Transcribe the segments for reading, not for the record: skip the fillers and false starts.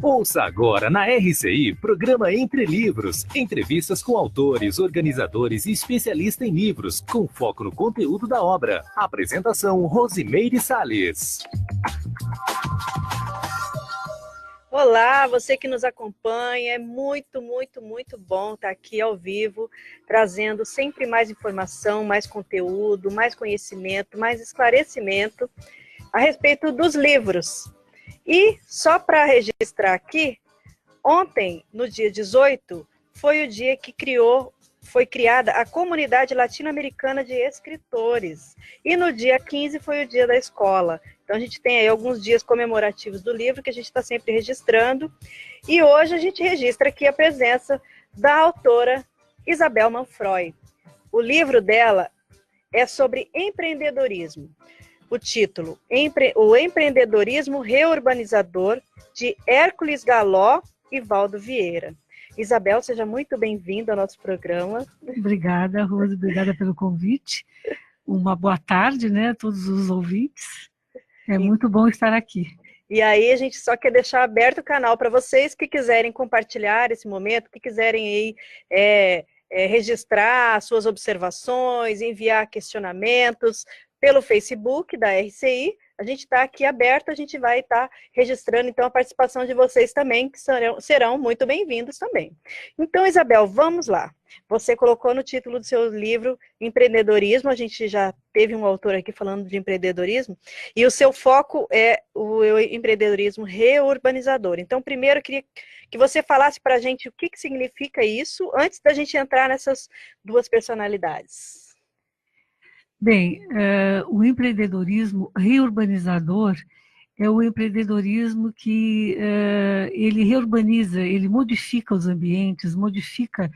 Ouça agora na RCI, programa Entre Livros. Entrevistas com autores, organizadores e especialistas em livros, com foco no conteúdo da obra. Apresentação Rosimeire Salles. Olá, você que nos acompanha, é muito bom estar aqui ao vivo, trazendo sempre mais informação, mais conteúdo, mais conhecimento, mais esclarecimento a respeito dos livros. E só para registrar aqui, ontem, no dia 18, foi o dia que foi criada a Comunidade Latino-Americana de Escritores. E no dia 15 foi o dia da escola. Então a gente tem aí alguns dias comemorativos do livro que a gente está sempre registrando. E hoje a gente registra aqui a presença da autora Isabel Manfroy. O livro dela é sobre empreendedorismo. O título, O Empreendedorismo Reurbanizador, de Hércules Galó e Valdo Vieira. Isabel, seja muito bem-vinda ao nosso programa. Obrigada, Rose, obrigada pelo convite. Uma boa tarde, né, a todos os ouvintes. É muito bom estar aqui. E aí a gente só quer deixar aberto o canal para vocês que quiserem compartilhar esse momento, que quiserem aí, registrar suas observações, enviar questionamentos pelo Facebook da RCI. A gente está aqui aberto, a gente vai estar registrando então a participação de vocês também, que serão muito bem-vindos também. Então, Isabel, vamos lá. Você colocou no título do seu livro empreendedorismo, a gente já teve um autor aqui falando de empreendedorismo, e o seu foco é o empreendedorismo reurbanizador. Então, primeiro, eu queria que você falasse para a gente o que significa isso, antes da gente entrar nessas duas personalidades. Bem, o empreendedorismo reurbanizador é o empreendedorismo que ele reurbaniza, ele modifica os ambientes, modifica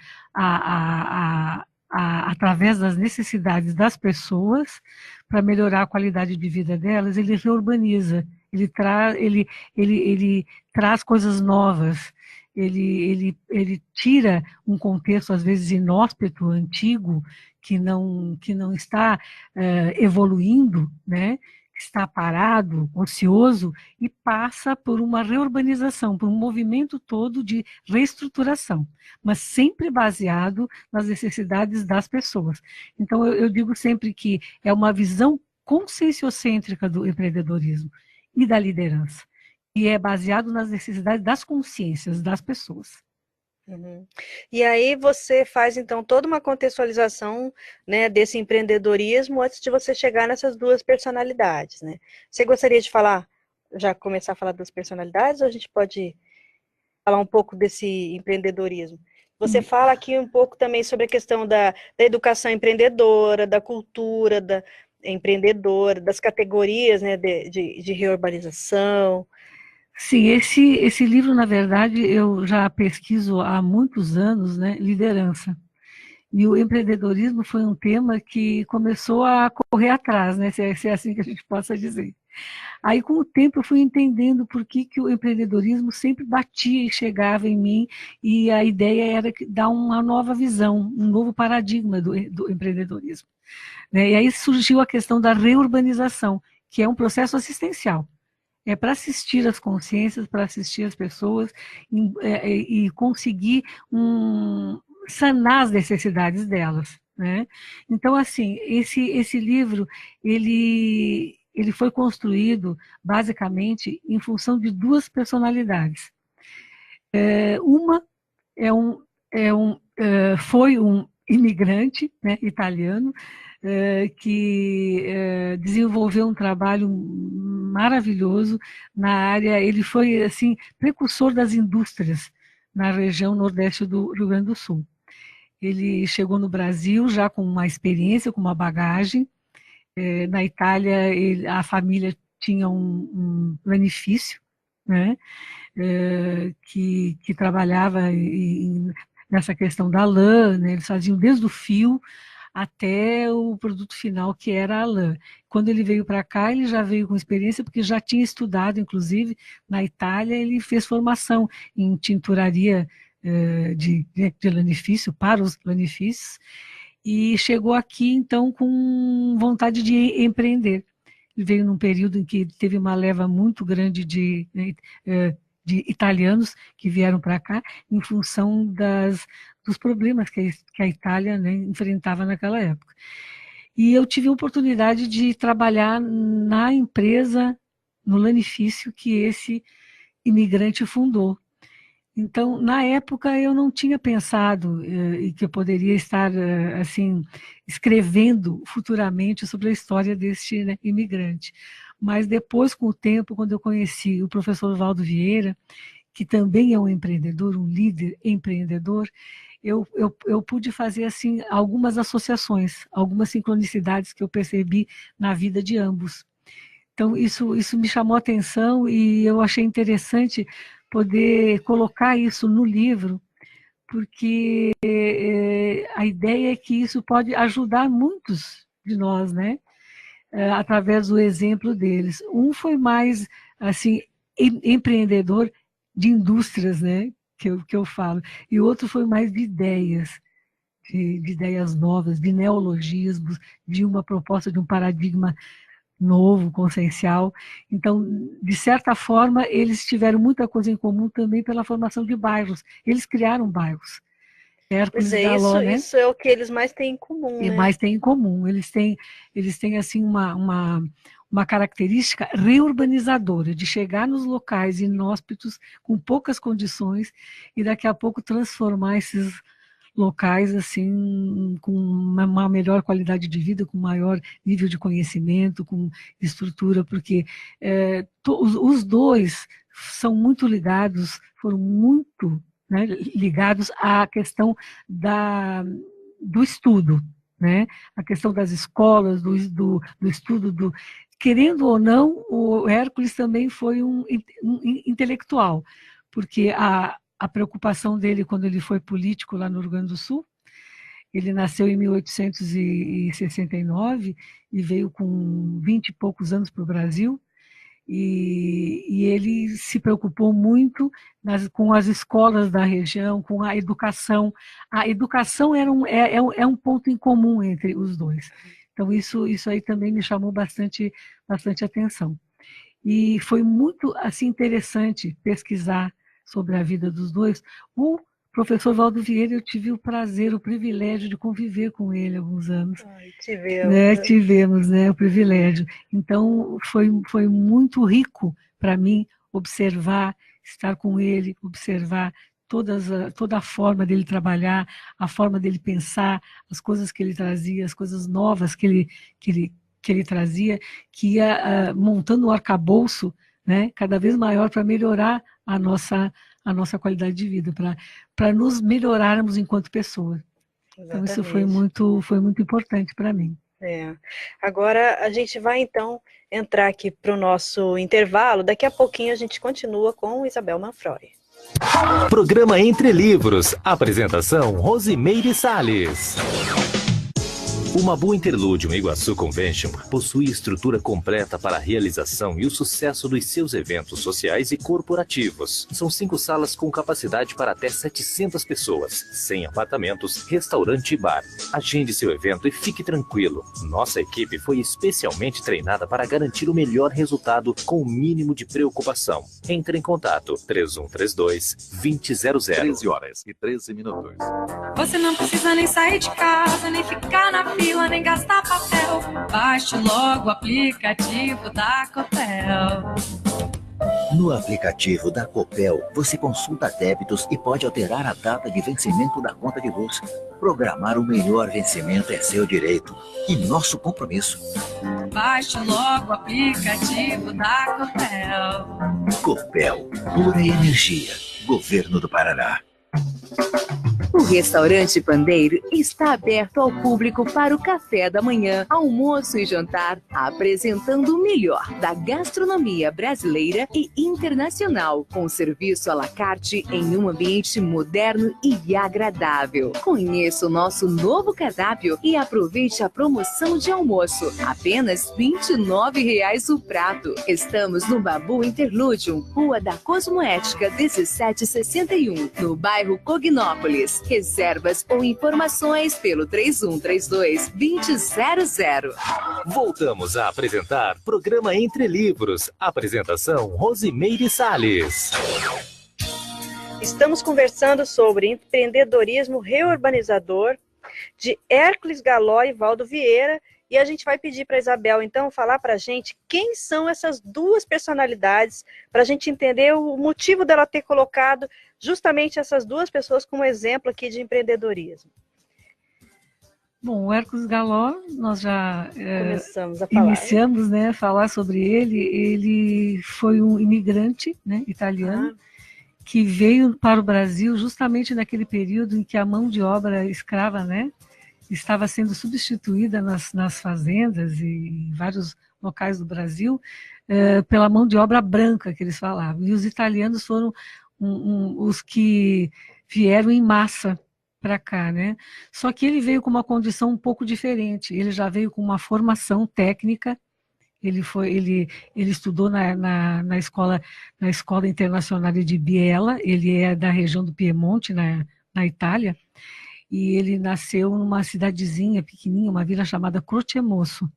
através das necessidades das pessoas para melhorar a qualidade de vida delas. Ele reurbaniza, ele traz coisas novas. Ele tira um contexto, às vezes, inóspito, antigo, que não está evoluindo, né? Está parado, ocioso, e passa por uma reurbanização, por um movimento todo de reestruturação, mas sempre baseado nas necessidades das pessoas. Então, eu digo sempre que é uma visão conscienciocêntrica do empreendedorismo e da liderança, e é baseado nas necessidades das consciências das pessoas. Uhum. E aí você faz, então, toda uma contextualização, né, desse empreendedorismo antes de você chegar nessas duas personalidades, né? Você gostaria de já começar a falar das personalidades, ou a gente pode falar um pouco desse empreendedorismo? Você fala aqui um pouco também sobre a questão da educação empreendedora, da cultura empreendedora, das categorias, né, de reurbanização. Sim, esse livro, na verdade, eu já pesquiso há muitos anos, né, liderança. E o empreendedorismo foi um tema que começou a correr atrás, né, se é assim que a gente possa dizer. Aí, com o tempo, eu fui entendendo por que o empreendedorismo sempre batia e chegava em mim, e a ideia era dar uma nova visão, um novo paradigma do empreendedorismo. Né? E aí surgiu a questão da reurbanização, que é um processo assistencial. É para assistir as consciências, para assistir as pessoas e conseguir sanar as necessidades delas, né? Então, assim, esse livro, ele foi construído basicamente em função de duas personalidades. Uma foi um imigrante, né, italiano, que desenvolveu um trabalho maravilhoso na área. Ele foi assim precursor das indústrias na região nordeste do Rio Grande do Sul. Ele chegou no Brasil já com uma experiência, com uma bagagem. Na Itália, a família tinha um lanifício, né, que trabalhava nessa questão da lã, né, eles faziam desde o fio até o produto final, que era a lã. Quando ele veio para cá, ele já veio com experiência, porque já tinha estudado, inclusive, na Itália, ele fez formação em tinturaria de lanifício, para os lanifícios, e chegou aqui, então, com vontade de empreender. Ele veio num período em que teve uma leva muito grande de de italianos que vieram para cá em função dos problemas que a Itália, né, enfrentava naquela época. E eu tive a oportunidade de trabalhar na empresa, no lanifício que esse imigrante fundou. Então, na época, eu não tinha pensado que eu poderia estar assim escrevendo futuramente sobre a história deste, né, imigrante. Mas depois, com o tempo, quando eu conheci o professor Valdo Vieira, que também é um empreendedor, um líder empreendedor, eu pude fazer assim algumas associações, algumas sincronicidades que eu percebi na vida de ambos. Então, isso me chamou a atenção e eu achei interessante poder colocar isso no livro, porque a ideia é que isso pode ajudar muitos de nós, né? Através do exemplo deles. Um foi mais assim empreendedor de indústrias, né? Que eu falo, e outro foi mais de ideias. De ideias novas, de neologismos, de uma proposta de um paradigma novo, consciencial. Então, de certa forma, eles tiveram muita coisa em comum também pela formação de bairros. Eles criaram bairros. Pois é, isso é o que eles mais têm em comum, né? Mais têm em comum. Eles têm assim, uma característica reurbanizadora, de chegar nos locais inóspitos, com poucas condições, e daqui a pouco transformar esses locais assim com uma melhor qualidade de vida, com maior nível de conhecimento, com estrutura, porque os dois são muito ligados, foram muito, né, ligados à questão do estudo, né? A questão das escolas, do estudo, querendo ou não, o Hércules também foi um intelectual, porque a preocupação dele quando ele foi político lá no Rio Grande do Sul, ele nasceu em 1869 e veio com 20 e poucos anos para o Brasil, e ele se preocupou muito com as escolas da região, com a educação. A educação é um ponto em comum entre os dois. Então, isso aí também me chamou bastante atenção. E foi muito assim, interessante pesquisar sobre a vida dos dois. O professor Valdo Vieira, eu tive o prazer, o privilégio de conviver com ele há alguns anos. Tivemos, né, o privilégio. Então, foi muito rico para mim observar, estar com ele, observar toda a forma dele trabalhar, a forma dele pensar, as coisas que ele trazia, as coisas novas que ele trazia, que ia montando um arcabouço, né, cada vez maior para melhorar a nossa qualidade de vida, para nos melhorarmos enquanto pessoa. Então, isso foi muito importante para mim. Agora, a gente vai, então, entrar aqui para o nosso intervalo. Daqui a pouquinho a gente continua com Isabel Manfroi. Programa Entre Livros. Apresentação, Rosimeire Salles. O Mabu Interludium Iguaçu Convention possui estrutura completa para a realização e o sucesso dos seus eventos sociais e corporativos. São 5 salas com capacidade para até 700 pessoas, 100 apartamentos, restaurante e bar. Agende seu evento e fique tranquilo. Nossa equipe foi especialmente treinada para garantir o melhor resultado com o mínimo de preocupação. Entre em contato 3132-2000. 13h13. Você não precisa nem sair de casa, nem ficar na fila, nem gastar papel. Baixe logo o aplicativo da Copel. No aplicativo da Copel, você consulta débitos e pode alterar a data de vencimento da conta de luz. Programar o melhor vencimento é seu direito e nosso compromisso. Baixe logo o aplicativo da Copel. Copel, pura energia. Governo do Paraná. O restaurante Pandeiro está aberto ao público para o café da manhã, almoço e jantar, apresentando o melhor da gastronomia brasileira e internacional, com serviço à la carte em um ambiente moderno e agradável. Conheça o nosso novo cardápio e aproveite a promoção de almoço, apenas R$ 29,00 o prato. Estamos no Mabu Interludium, Rua da Cosmoética 1761, no bairro Cognópolis. Reservas ou informações pelo 3132-2000. Voltamos a apresentar programa Entre Livros. Apresentação Rosimeire Salles. Estamos conversando sobre empreendedorismo reurbanizador de Hércules Galó e Valdo Vieira. E a gente vai pedir para a Isabel, então, falar para a gente quem são essas duas personalidades, para a gente entender o motivo dela ter colocado justamente essas duas pessoas como exemplo aqui de empreendedorismo. Bom, o Hércules Galó, nós já começamos a falar. Iniciamos, né, a falar sobre ele. Ele foi um imigrante, né, italiano, que veio para o Brasil justamente naquele período em que a mão de obra escrava, né, estava sendo substituída nas fazendas e em vários locais do Brasil pela mão de obra branca, que eles falavam. E os italianos foram os que vieram em massa para cá, né? Só que ele veio com uma condição um pouco diferente. Ele já veio com uma formação técnica. Ele estudou na escola internacional de Biella. Ele é da região do Piemonte, na Itália. E ele nasceu numa cidadezinha pequenininha, uma vila chamada Crocemosso,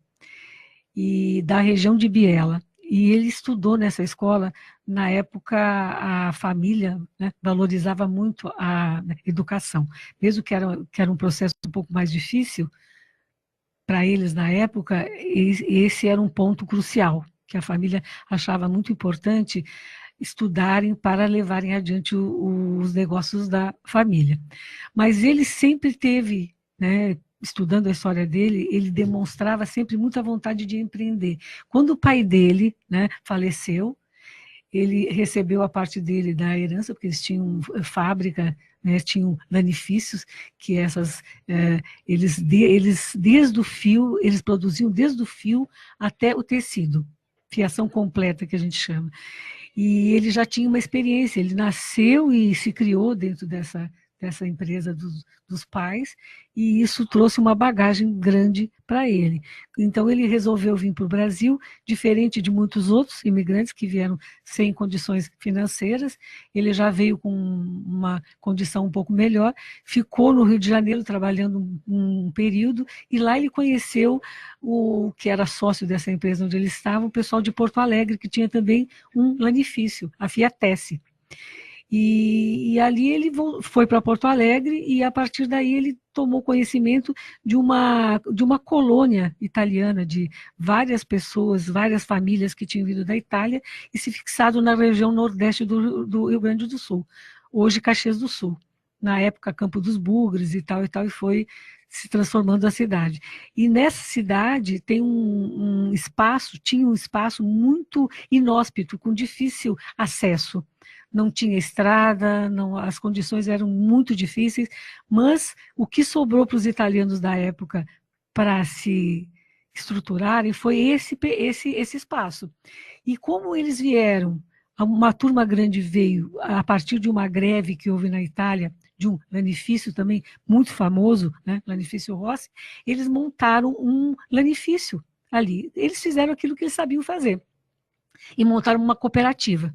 e da região de Biella. E ele estudou nessa escola. Na época, a família, né, valorizava muito a educação. Mesmo que era um processo um pouco mais difícil para eles na época, esse era um ponto crucial, que a família achava muito importante estudarem para levarem adiante os negócios da família. Mas ele sempre teve, né, estudando a história dele, ele demonstrava sempre muita vontade de empreender. Quando o pai dele, né, faleceu, ele recebeu a parte dele da herança, porque eles tinham fábrica, né, tinham lanifícios, que eles desde o fio, eles produziam desde o fio até o tecido, fiação completa que a gente chama. E ele já tinha uma experiência, ele nasceu e se criou dentro dessa empresa dos pais, e isso trouxe uma bagagem grande para ele. Então ele resolveu vir para o Brasil, diferente de muitos outros imigrantes que vieram sem condições financeiras. Ele já veio com uma condição um pouco melhor, ficou no Rio de Janeiro trabalhando um período, e lá ele conheceu o que era sócio dessa empresa onde ele estava, o pessoal de Porto Alegre, que tinha também um lanifício, a Fiatesse. E ali ele foi para Porto Alegre, e a partir daí ele tomou conhecimento de uma colônia italiana, de várias pessoas, várias famílias que tinham vindo da Itália e se fixado na região nordeste do Rio Grande do Sul, hoje Caxias do Sul. Na época, Campo dos Bugres e tal, e foi se transformando a cidade. E nessa cidade tem tinha um espaço muito inóspito, com difícil acesso. Não tinha estrada, as condições eram muito difíceis, mas o que sobrou para os italianos da época para se estruturarem foi esse espaço. E como eles vieram, uma turma grande veio a partir de uma greve que houve na Itália, de um lanifício também muito famoso, né, Lanifício Rossi, eles montaram um lanifício ali. Eles fizeram aquilo que eles sabiam fazer e montaram uma cooperativa.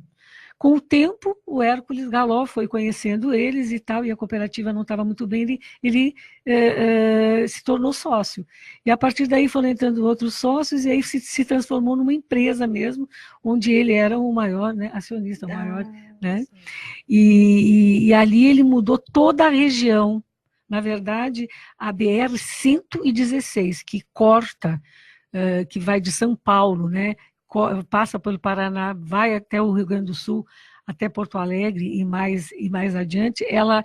Com o tempo, o Hércules Galó foi conhecendo eles e tal, e a cooperativa não estava muito bem, ele se tornou sócio. E a partir daí foram entrando outros sócios, e aí se transformou numa empresa mesmo, onde ele era o maior, né, acionista, o maior. Né? E ali ele mudou toda a região. Na verdade, a BR-116, que corta, que vai de São Paulo, né, passa pelo Paraná, vai até o Rio Grande do Sul, até Porto Alegre e mais adiante, ela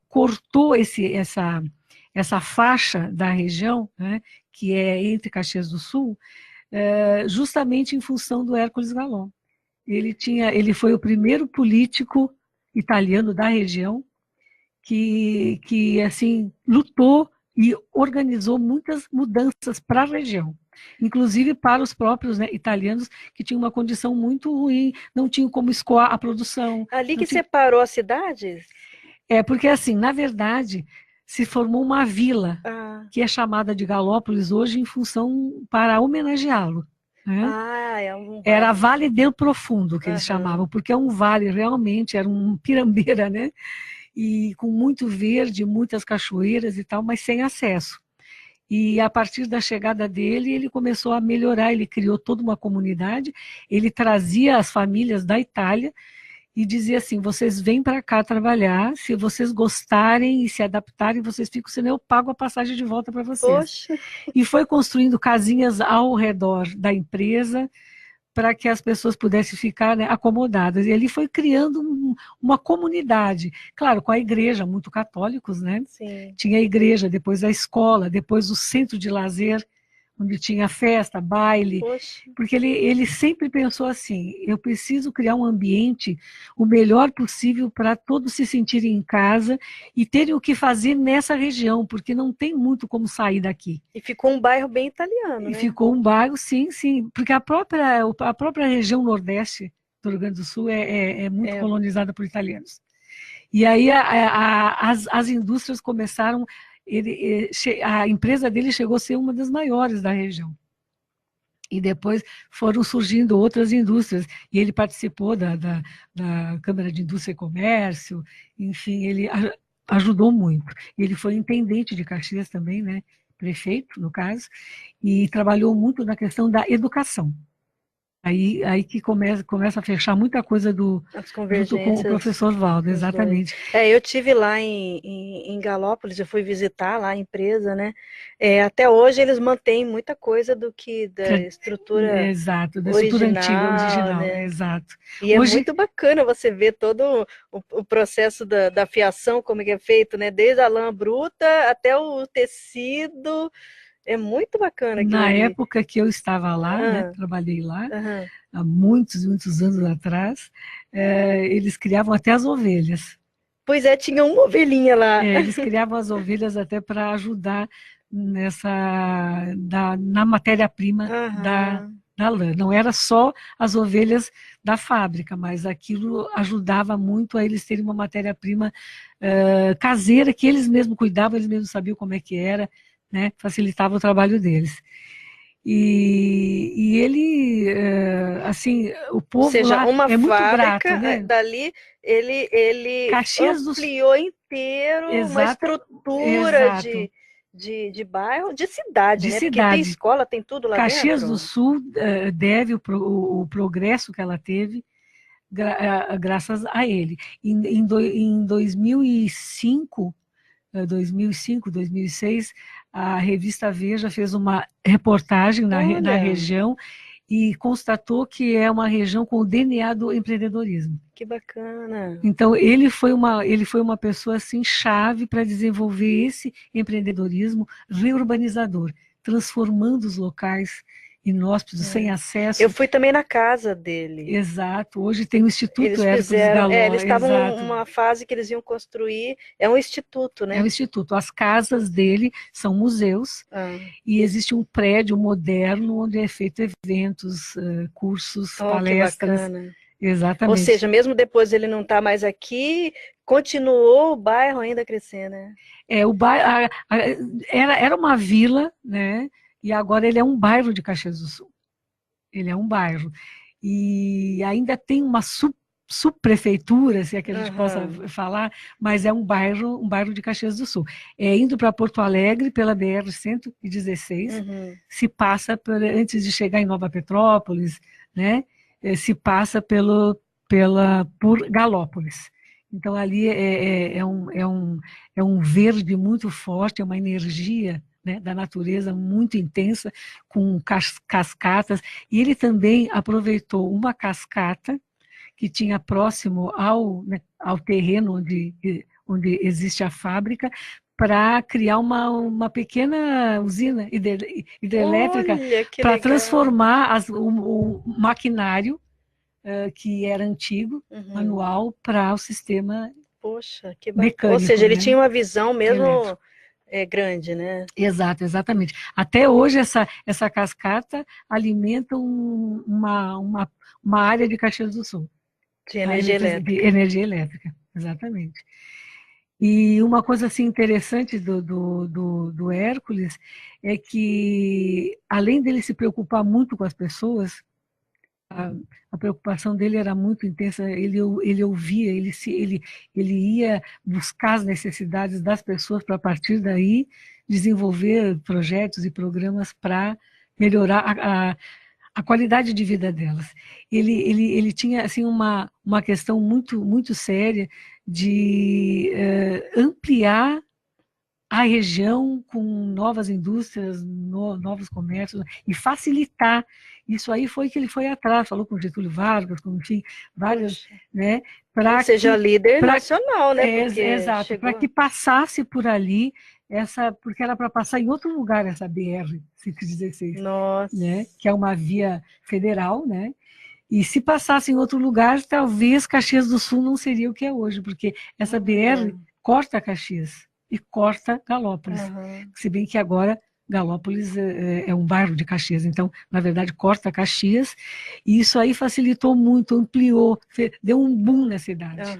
cortou essa faixa da região, né, que é entre Caxias do Sul, justamente em função do Hércules Galó. Ele foi o primeiro político italiano da região que assim, lutou e organizou muitas mudanças para a região, inclusive para os próprios, né, italianos, que tinham uma condição muito ruim, não tinham como escoar a produção. Ali que separou as cidades? Porque assim, na verdade, se formou uma vila, que é chamada de Galópolis hoje em função para homenageá-lo. Né? Era Vale del Profundo, que eles chamavam, porque é um vale, realmente, era um pirambeira, né? e com muito verde, muitas cachoeiras e tal, mas sem acesso. E a partir da chegada dele, ele começou a melhorar, ele criou toda uma comunidade, ele trazia as famílias da Itália e dizia assim, vocês vêm para cá trabalhar, se vocês gostarem e se adaptarem, vocês ficam, senão eu pago a passagem de volta para vocês. Poxa. E foi construindo casinhas ao redor da empresa, para que as pessoas pudessem ficar, né, acomodadas. E ele foi criando uma comunidade, claro, com a igreja, muito católicos, né? Sim. Tinha a igreja, depois a escola, depois o centro de lazer, onde tinha festa, baile, Poxa. porque ele sempre pensou assim, eu preciso criar um ambiente o melhor possível para todos se sentirem em casa e terem o que fazer nessa região, porque não tem muito como sair daqui. E ficou um bairro bem italiano, E né? ficou um bairro, sim, porque a própria região nordeste do Rio Grande do Sul é muito colonizada por italianos. E aí as indústrias começaram, a empresa dele chegou a ser uma das maiores da região. E depois foram surgindo outras indústrias, e ele participou da Câmara de Indústria e Comércio, enfim, ele ajudou muito. Ele foi intendente de Caxias também, né? Prefeito, no caso, e trabalhou muito na questão da educação. Aí que começa a fechar muita coisa junto com o professor Valdo, exatamente. Eu tive lá em Galópolis, eu fui visitar lá a empresa, né? Até hoje eles mantêm muita coisa da estrutura exato, da original, estrutura original, né? Exato. E hoje, é muito bacana você ver todo o processo da fiação, como é que é feito, né? Desde a lã bruta até o tecido. É muito bacana. Na época que eu estava lá, né, trabalhei lá, há muitos anos atrás, eles criavam até as ovelhas. Pois é, tinha uma ovelhinha lá. Eles criavam as ovelhas até para ajudar na matéria-prima da lã. Não era só as ovelhas da fábrica, mas aquilo ajudava muito a eles terem uma matéria-prima caseira, que eles mesmos cuidavam, eles mesmos sabiam como é que era, né, facilitava o trabalho deles. E ele, assim, o povo, ou seja, lá é muito grato, né? Dali ele ampliou inteiro uma estrutura de bairro, de cidade, né? Porque tem escola, tem tudo lá dentro. Caxias do Sul deve o progresso que ela teve graças a ele. Em 2005, 2006, a revista Veja fez uma reportagem na região e constatou que é uma região com o DNA do empreendedorismo. Que bacana! Então, ele foi uma pessoa assim, chave para desenvolver esse empreendedorismo reurbanizador, transformando os locais inóspitos, sem acesso. Eu fui também na casa dele. Exato. Hoje tem o Instituto Hércules Galó. Eles estavam numa fase que eles iam construir. É um instituto, né? É um instituto. As casas dele são museus e existe um prédio moderno onde é feito eventos, cursos, palestras. Que bacana. Exatamente. Ou seja, mesmo depois ele não estar mais aqui, continuou o bairro ainda crescendo, né? O bairro era uma vila, né? E agora ele é um bairro de Caxias do Sul. Ele é um bairro. E ainda tem uma subprefeitura, se é que a gente possa falar, mas é um bairro de Caxias do Sul. Indo para Porto Alegre, pela BR-116, se passa, antes de chegar em Nova Petrópolis, né, se passa por Galópolis. Então, ali é um verde muito forte, é uma energia, né, da natureza muito intensa, com cascatas, e ele também aproveitou uma cascata que tinha próximo ao terreno onde existe a fábrica, para criar uma pequena usina hidrelétrica para transformar o maquinário que era antigo, manual, para o sistema mecânico. Ou seja, ele tinha uma visão mesmo grande, né? Exato, exatamente. Até hoje essa cascata alimenta uma área de Caxias do Sul. De energia elétrica. De energia elétrica, exatamente. E uma coisa assim interessante do Hércules é que, além dele se preocupar muito com as pessoas, a preocupação dele era muito intensa, ele ouvia, ele ia buscar as necessidades das pessoas para, a partir daí, desenvolver projetos e programas para melhorar a qualidade de vida delas. Ele tinha assim, uma questão muito, muito séria de ampliar a região com novas indústrias, novos comércios, e facilitar. Isso aí foi que ele foi atrás, falou com Getúlio Vargas, com, enfim, várias, né? Para que seja líder nacional, né? Exato, para que passasse por ali, porque era para passar em outro lugar essa BR-116, né? Que é uma via federal, né? E se passasse em outro lugar, talvez Caxias do Sul não seria o que é hoje, porque essa BR corta Caxias e corta Galópolis. Se bem que agora Galópolis é um bairro de Caxias, então, na verdade, corta Caxias, e isso aí facilitou muito, ampliou, deu um boom na cidade.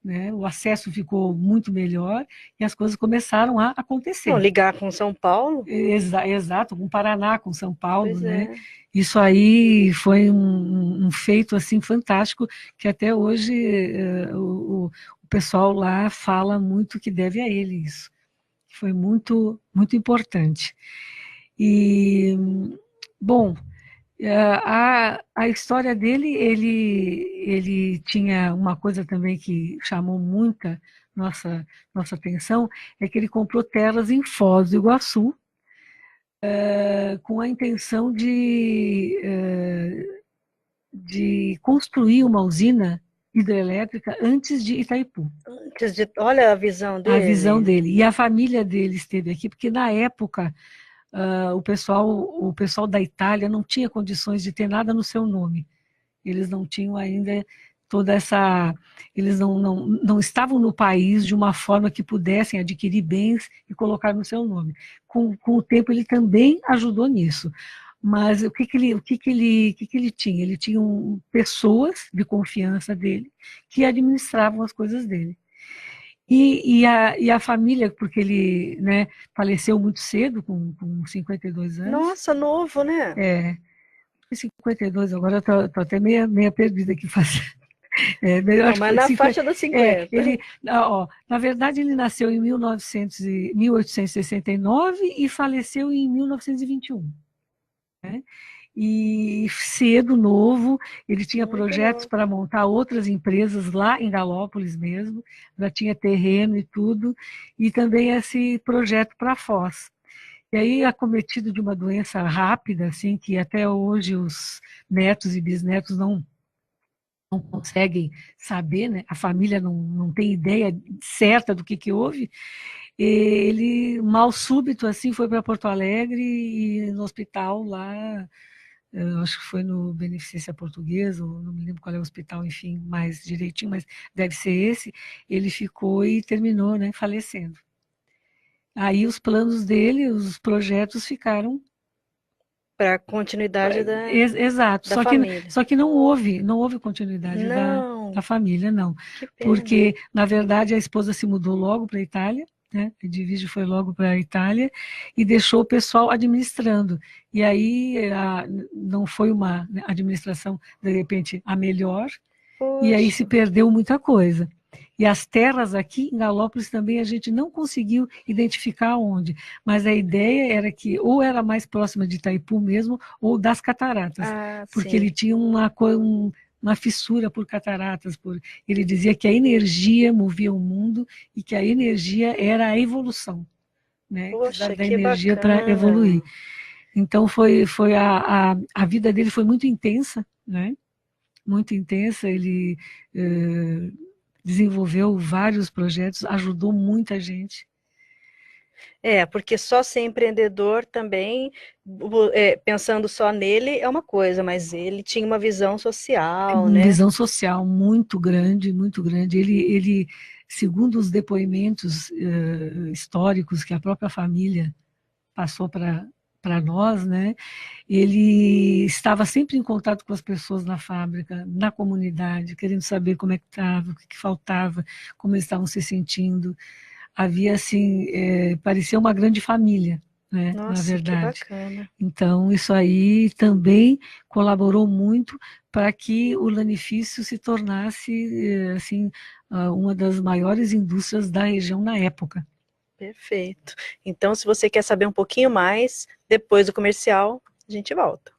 Né? O acesso ficou muito melhor e as coisas começaram a acontecer. Ligar com São Paulo? Exato, com Paraná, com São Paulo, né? Isso aí foi um feito assim fantástico, que até hoje o pessoal lá fala muito que deve a ele isso. Foi muito, muito importante. E, bom, a história dele, ele tinha uma coisa também que chamou muita nossa atenção, é que ele comprou terras em Foz do Iguaçu, com a intenção de construir uma usina hidrelétrica antes de Itaipu. Olha a visão dele. A visão dele. E a família dele esteve aqui, porque na época o pessoal da Itália não tinha condições de ter nada no seu nome. Eles não tinham ainda toda essa... Eles não estavam no país de uma forma que pudessem adquirir bens e colocar no seu nome. Com o tempo, ele também ajudou nisso. Mas o que ele tinha? Ele tinha pessoas de confiança dele que administravam as coisas dele. E a família, porque ele, né, faleceu muito cedo, com 52 anos. Nossa, novo, né? 52, agora eu tô até meia perdida aqui fazendo. Mas na faixa dos 50. Na verdade, ele nasceu em 1869 e faleceu em 1921. Né? E cedo, novo, ele tinha projetos para montar outras empresas lá em Galópolis mesmo, já tinha terreno e tudo, e também esse projeto para Foz. E aí, acometido de uma doença rápida, assim, que até hoje os netos e bisnetos não conseguem saber, né? A família não tem ideia certa do que houve. Ele, mal súbito, assim, foi para Porto Alegre e no hospital lá, acho que foi no Beneficência Portuguesa, ou não me lembro qual é o hospital, enfim, mais direitinho, mas deve ser esse, ele ficou e terminou, né, falecendo. Aí os planos dele, os projetos ficaram para a continuidade da Exato, da família. Só que não houve continuidade da família, não. Porque, na verdade, a esposa se mudou logo para a Itália, né? A Edvige foi logo para a Itália e deixou o pessoal administrando. E aí não foi uma administração, de repente, a melhor, e aí se perdeu muita coisa. E as terras aqui em Galópolis também a gente não conseguiu identificar onde, mas a ideia era que ou era mais próxima de Itaipu mesmo, ou das cataratas, porque ele tinha uma fissura por cataratas. Ele dizia que a energia movia o mundo e que a energia era a evolução, né? Da energia para evoluir. Então a vida dele foi muito intensa, né? Muito intensa. Ele desenvolveu vários projetos, ajudou muita gente. Porque só ser empreendedor também, pensando só nele, é uma coisa, mas ele tinha uma visão social, né? Uma visão social muito grande, muito grande. Ele, segundo os depoimentos históricos que a própria família passou para nós, né? Ele estava sempre em contato com as pessoas na fábrica, na comunidade, querendo saber como é que estava, o que faltava, como eles estavam se sentindo. Havia, assim, parecia uma grande família, né, Nossa, na verdade. que bacana. Então, isso aí também colaborou muito para que o lanifício se tornasse, assim, uma das maiores indústrias da região na época. Perfeito. Então, se você quer saber um pouquinho mais, depois do comercial, a gente volta.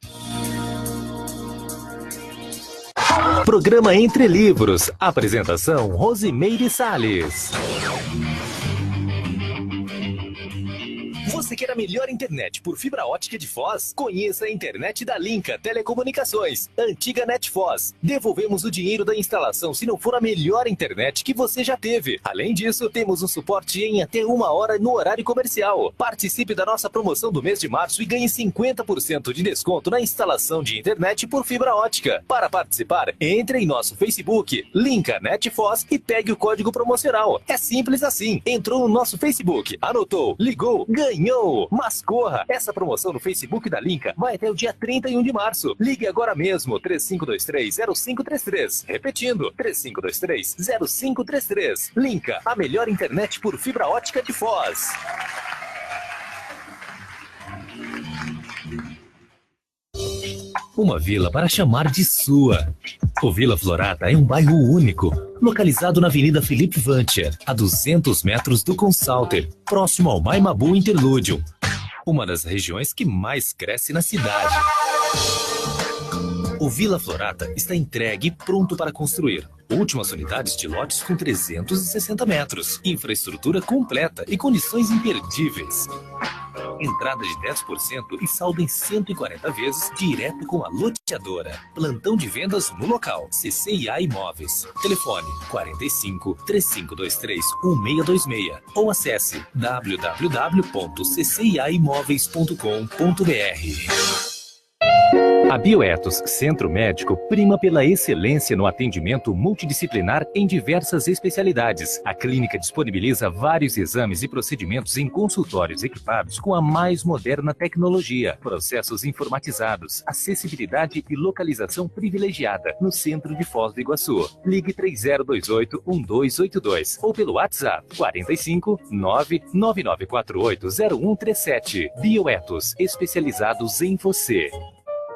Programa Entre Livros. Apresentação Rosimeire Salles. Você quer a melhor internet por fibra ótica de Foz? Conheça a internet da Linca Telecomunicações, antiga NetFoz. Devolvemos o dinheiro da instalação se não for a melhor internet que você já teve. Além disso, temos um suporte em até 1 hora no horário comercial. Participe da nossa promoção do mês de março e ganhe 50% de desconto na instalação de internet por fibra ótica. Para participar, entre em nosso Facebook, Linca NetFoz, e pegue o código promocional. É simples assim. Entrou no nosso Facebook, anotou, ligou, ganhou. Mas corra! Essa promoção no Facebook da Linca vai até o dia 31 de março. Ligue agora mesmo, 3523-0533. Repetindo, 3523-0533. Linca, a melhor internet por fibra ótica de Foz. Uma vila para chamar de sua. O Vila Florata é um bairro único, localizado na Avenida Felipe Vantier, a 200 metros do Consalter, próximo ao Maimabu Interlúdio, uma das regiões que mais cresce na cidade. O Vila Florata está entregue e pronto para construir. Últimas unidades de lotes com 360 metros, infraestrutura completa e condições imperdíveis. Entrada de 10% e saldo em 140 vezes direto com a loteadora. Plantão de vendas no local. CCIA Imóveis. Telefone 45 3523 1626 ou acesse www.cciaimoveis.com.br. A Bioetos Centro Médico prima pela excelência no atendimento multidisciplinar em diversas especialidades. A clínica disponibiliza vários exames e procedimentos em consultórios equipados com a mais moderna tecnologia, processos informatizados, acessibilidade e localização privilegiada no centro de Foz do Iguaçu. Ligue 3028-1282 ou pelo WhatsApp 45 999480137. Bioetos, especializados em você.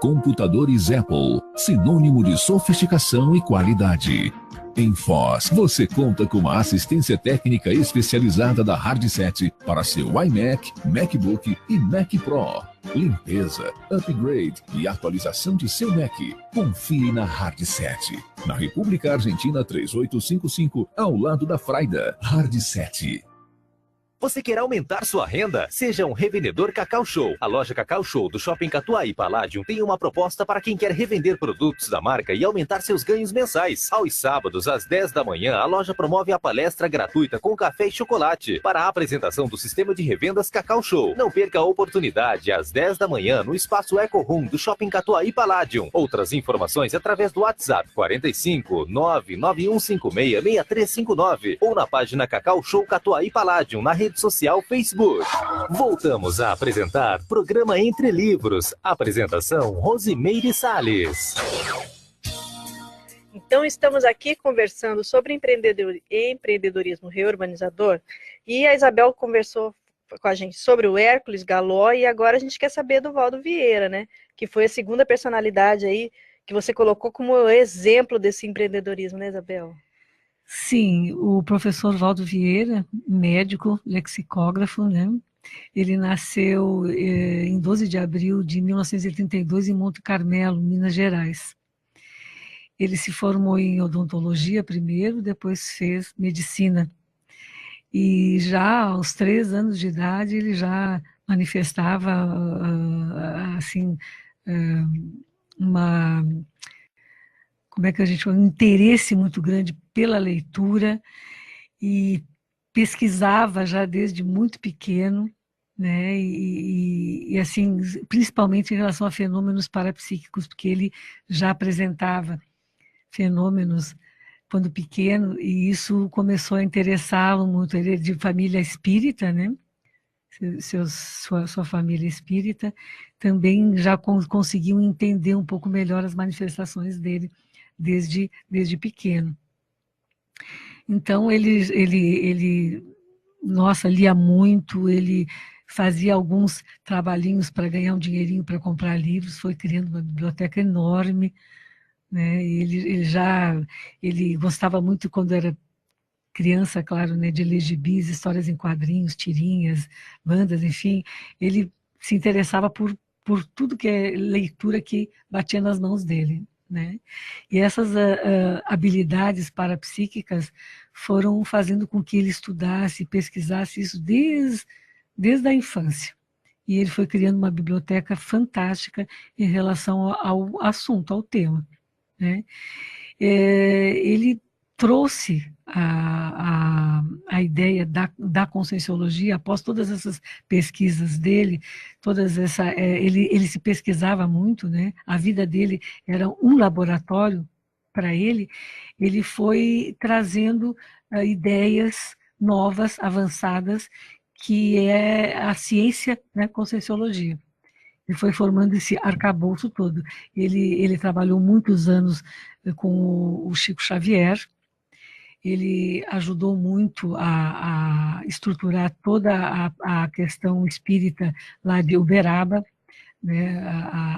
Computadores Apple, sinônimo de sofisticação e qualidade. Em Foz, você conta com uma assistência técnica especializada da Hardset para seu iMac, MacBook e Mac Pro. Limpeza, upgrade e atualização de seu Mac. Confie na Hardset. Na República Argentina 3855, ao lado da Fraida. Hardset. Você quer aumentar sua renda? Seja um revendedor Cacau Show. A loja Cacau Show do Shopping Catuaí Palladium tem uma proposta para quem quer revender produtos da marca e aumentar seus ganhos mensais. Aos sábados, às 10 da manhã, a loja promove a palestra gratuita com café e chocolate para a apresentação do sistema de revendas Cacau Show. Não perca a oportunidade às 10 da manhã no espaço Eco Room do Shopping Catuaí Palladium. Outras informações através do WhatsApp 45 99156 6359 ou na página Cacau Show Catuaí Palladium na rede social Facebook. Voltamos a apresentar Programa Entre Livros. Apresentação Rosimeire Salles. Então, estamos aqui conversando sobre empreendedorismo reurbanizador e a Isabel conversou com a gente sobre o Hércules Galó e agora a gente quer saber do Valdo Vieira, né? Que foi a segunda personalidade aí que você colocou como exemplo desse empreendedorismo, né, Isabel? Sim, o professor Valdo Vieira, médico, lexicógrafo, né? Ele nasceu em 12 de abril de 1932 em Monte Carmelo, Minas Gerais. Ele se formou em odontologia primeiro, depois fez medicina. E já aos 3 anos de idade ele já manifestava assim como é que a gente fala, um interesse muito grande pela leitura e pesquisava já desde muito pequeno, né? E assim, principalmente em relação a fenômenos parapsíquicos, porque ele já apresentava fenômenos quando pequeno e isso começou a interessá-lo muito. Ele é de família espírita, né? Sua família espírita também já conseguiu entender um pouco melhor as manifestações dele desde pequeno. Então, ele lia muito, ele fazia alguns trabalhinhos para ganhar um dinheirinho para comprar livros, foi criando uma biblioteca enorme, né? Ele gostava muito, quando era criança, claro, né, de ler gibis, histórias em quadrinhos, tirinhas, bandas, enfim. Ele se interessava por tudo que é leitura que batia nas mãos dele, né? E essas habilidades parapsíquicas foram fazendo com que ele estudasse, pesquisasse isso desde a infância. E ele foi criando uma biblioteca fantástica em relação ao assunto, ao tema, né? Ele trouxe a ideia da conscienciologia após todas essas pesquisas dele, ele se pesquisava muito, né? A vida dele era um laboratório para ele. Ele foi trazendo ideias novas, avançadas, que é a ciência, né, conscienciologia. Ele foi formando esse arcabouço todo. Ele trabalhou muitos anos com o Chico Xavier. Ele ajudou muito a estruturar toda a questão espírita lá de Uberaba, né,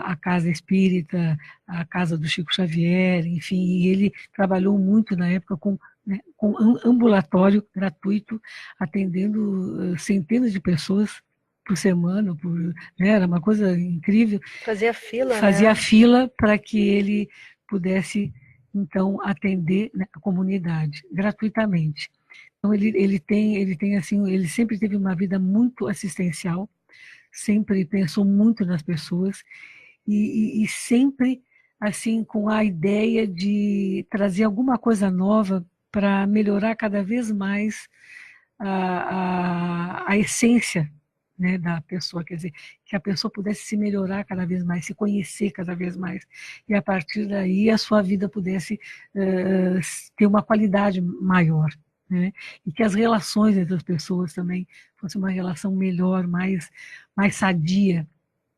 a casa espírita, a casa do Chico Xavier, enfim, e ele trabalhou muito na época com ambulatório gratuito, atendendo centenas de pessoas por semana, né, era uma coisa incrível. Fazia fila, Fazia né? fila para que ele pudesse, então, atender, né, a comunidade gratuitamente. Então ele tem assim, ele sempre teve uma vida muito assistencial, sempre pensou muito nas pessoas e sempre assim com a ideia de trazer alguma coisa nova para melhorar cada vez mais a essência, né, da pessoa, quer dizer, que a pessoa pudesse se melhorar cada vez mais, se conhecer cada vez mais, e a partir daí a sua vida pudesse ter uma qualidade maior, né? E que as relações entre as pessoas também fosse uma relação melhor, mais sadia,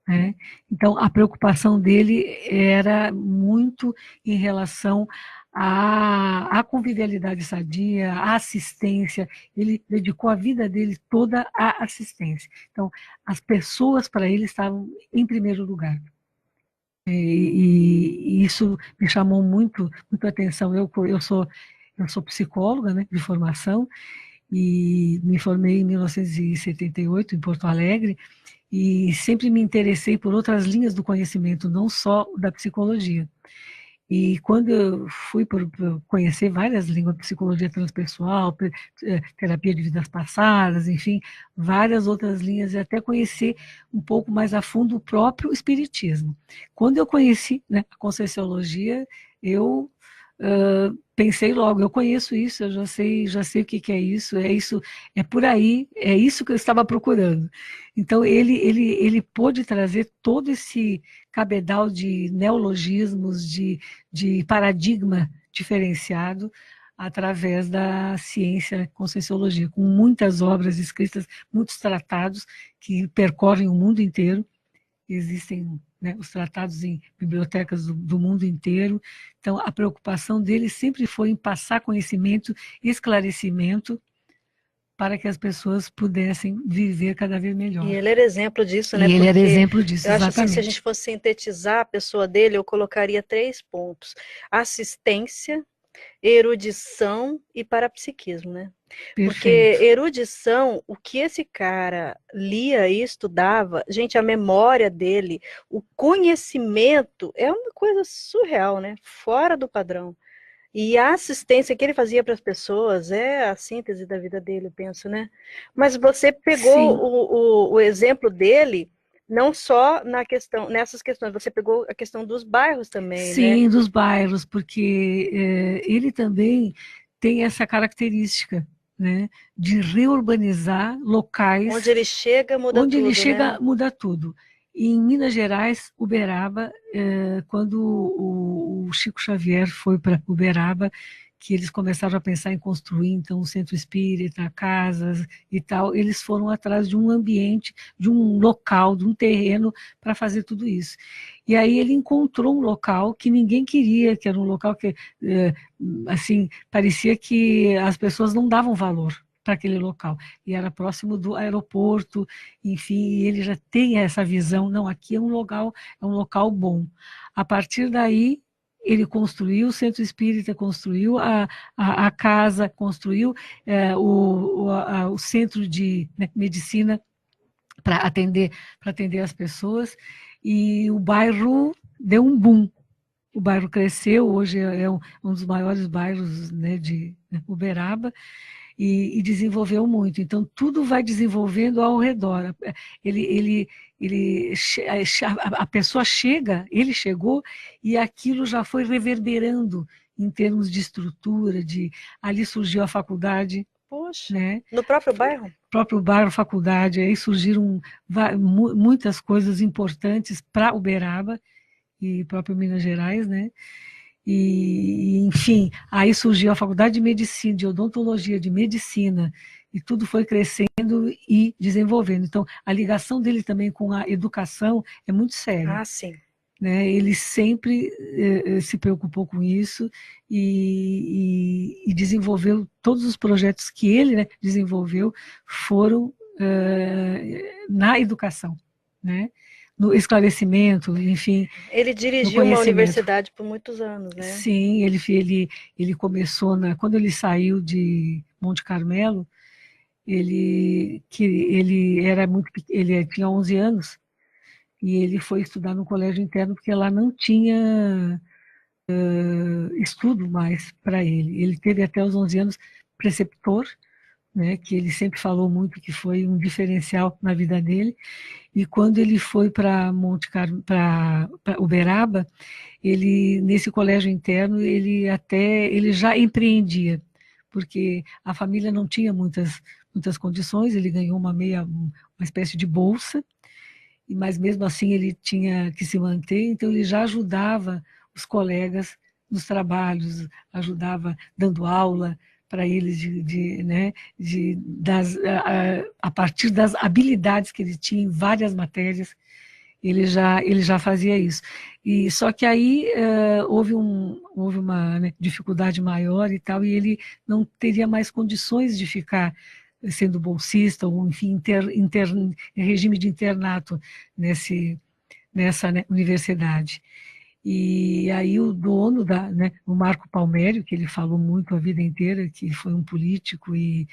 né? Então a preocupação dele era muito em relação à convivialidade sadia, à assistência. Ele dedicou a vida dele toda à assistência. Então, as pessoas para ele estavam em primeiro lugar. E isso me chamou muito a atenção. Eu sou psicóloga, né, de formação, e me formei em 1978 em Porto Alegre, e sempre me interessei por outras linhas do conhecimento, não só da psicologia. E quando eu fui conhecer várias línguas, psicologia transpessoal, terapia de vidas passadas, enfim, várias outras linhas, e até conhecer um pouco mais a fundo o próprio espiritismo. Quando eu conheci, né, a conscienciologia, eu pensei logo, eu conheço isso, eu já sei o que é isso, é por aí, é isso que eu estava procurando. Então ele pôde trazer todo esse cabedal de neologismos, de paradigma diferenciado através da ciência conscienciologia, com muitas obras escritas, muitos tratados que percorrem o mundo inteiro. Existem, né, os tratados em bibliotecas do mundo inteiro. Então, a preocupação dele sempre foi em passar conhecimento, esclarecimento, para que as pessoas pudessem viver cada vez melhor. E ele era exemplo disso, né? E ele era exemplo disso, eu acho exatamente. Assim, se a gente fosse sintetizar a pessoa dele, eu colocaria 3 pontos: assistência, erudição e parapsiquismo, né? Perfeito. Porque erudição, o que esse cara lia e estudava, gente, a memória dele, o conhecimento é uma coisa surreal, né? Fora do padrão. E a assistência que ele fazia para as pessoas é a síntese da vida dele, eu penso, né? Mas você pegou o exemplo dele não só nessas questões, você pegou a questão dos bairros também, Sim, né? dos bairros, porque ele também tem essa característica, né, de reurbanizar locais. Onde ele chega, muda tudo. Onde ele chega, né? Muda tudo. E em Minas Gerais, Uberaba, quando o Chico Xavier foi para Uberaba, que eles começaram a pensar em construir, então, um centro espírita, casas e tal, eles foram atrás de um ambiente, de um local, de um terreno para fazer tudo isso. E aí ele encontrou um local que ninguém queria, que era um local que, assim, parecia que as pessoas não davam valor aquele local. E era próximo do aeroporto, enfim, ele já tem essa visão, não, aqui é um local bom. A partir daí, ele construiu o centro espírita, construiu a casa, construiu o centro de medicina para atender as pessoas, e o bairro deu um boom. O bairro cresceu, hoje é um dos maiores bairros, né, de Uberaba, e desenvolveu muito. Então, tudo vai desenvolvendo ao redor. A pessoa chega, ele chegou, e aquilo já foi reverberando em termos de estrutura, ali surgiu a faculdade. Poxa, né? No próprio bairro? Próprio bairro, faculdade, aí surgiram muitas coisas importantes para Uberaba e próprio Minas Gerais, né? E, enfim, aí surgiu a faculdade de medicina, de odontologia, de medicina, e tudo foi crescendo e desenvolvendo. Então, a ligação dele também com a educação é muito séria. Ah, sim. Né? Ele sempre se preocupou com isso e desenvolveu todos os projetos que ele, né, desenvolveu foram na educação, né? No esclarecimento, enfim. Ele dirigiu uma universidade por muitos anos, né? Sim, ele começou quando ele saiu de Monte Carmelo, ele tinha 11 anos, e ele foi estudar no colégio interno porque lá não tinha estudo mais para ele. Ele teve até os 11 anos preceptor, né, que ele sempre falou muito que foi um diferencial na vida dele. E quando ele foi para Uberaba, nesse colégio interno, ele já empreendia, porque a família não tinha muitas condições, ele ganhou uma espécie de bolsa, mas mesmo assim ele tinha que se manter, então ele já ajudava os colegas nos trabalhos, ajudava dando aula para eles a partir das habilidades que ele tinha em várias matérias, ele já fazia isso. E só que aí houve uma dificuldade maior e tal, e ele não teria mais condições de ficar sendo bolsista ou, enfim, em regime de internato nessa universidade. E aí o dono o Marco Palmério, que ele falou muito a vida inteira, que foi um político e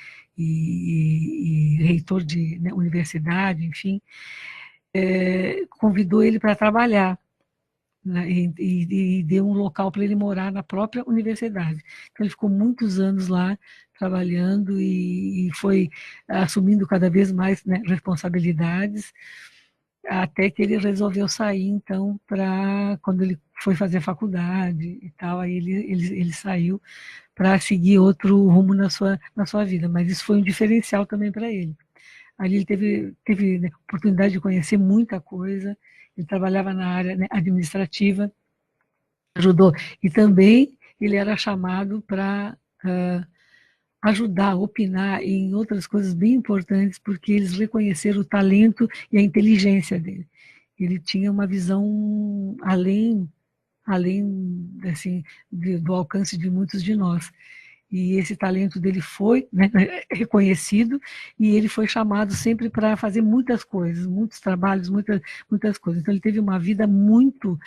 reitor de universidade, enfim, convidou ele para trabalhar, né, e deu um local para ele morar na própria universidade. Então ele ficou muitos anos lá trabalhando e foi assumindo cada vez mais, né, responsabilidades, até que ele resolveu sair, então, quando ele foi fazer faculdade e tal, aí ele saiu para seguir outro rumo na sua vida, mas isso foi um diferencial também para ele. Ali ele teve né, oportunidade de conhecer muita coisa, ele trabalhava na área, né, administrativa, ajudou, e também ele era chamado para ajudar, opinar em outras coisas bem importantes, porque eles reconheceram o talento e a inteligência dele. Ele tinha uma visão além assim, do alcance de muitos de nós. E esse talento dele foi, né, reconhecido, e ele foi chamado sempre para fazer muitas coisas, muitos trabalhos, muitas coisas. Então ele teve uma vida muito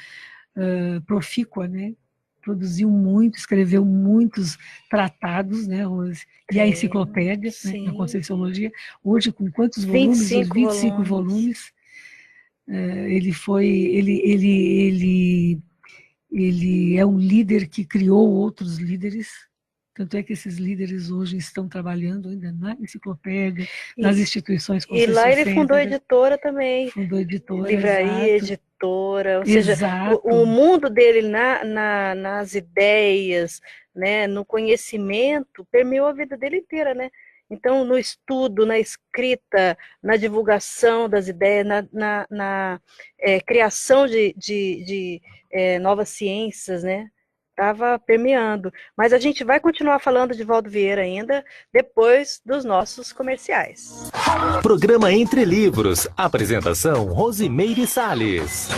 profícua, né? Produziu muito, escreveu muitos tratados, né, Rose? E a enciclopédia, né, da Conscienciologia, hoje com quantos volumes? 25 volumes. Ele é um líder que criou outros líderes, tanto é que esses líderes hoje estão trabalhando ainda na enciclopédia, nas instituições conscienciocêntricas. E lá ele fundou editora também. Fundou editora, livraria, exato. editora, ou seja, o mundo dele nas ideias, né, no conhecimento, permeou a vida dele inteira, né? Então, no estudo, na escrita, na divulgação das ideias, na criação de novas ciências, né? Estava permeando. Mas a gente vai continuar falando de Valdo Vieira ainda, depois dos nossos comerciais. Programa Entre Livros. Apresentação, Rosimeire Salles.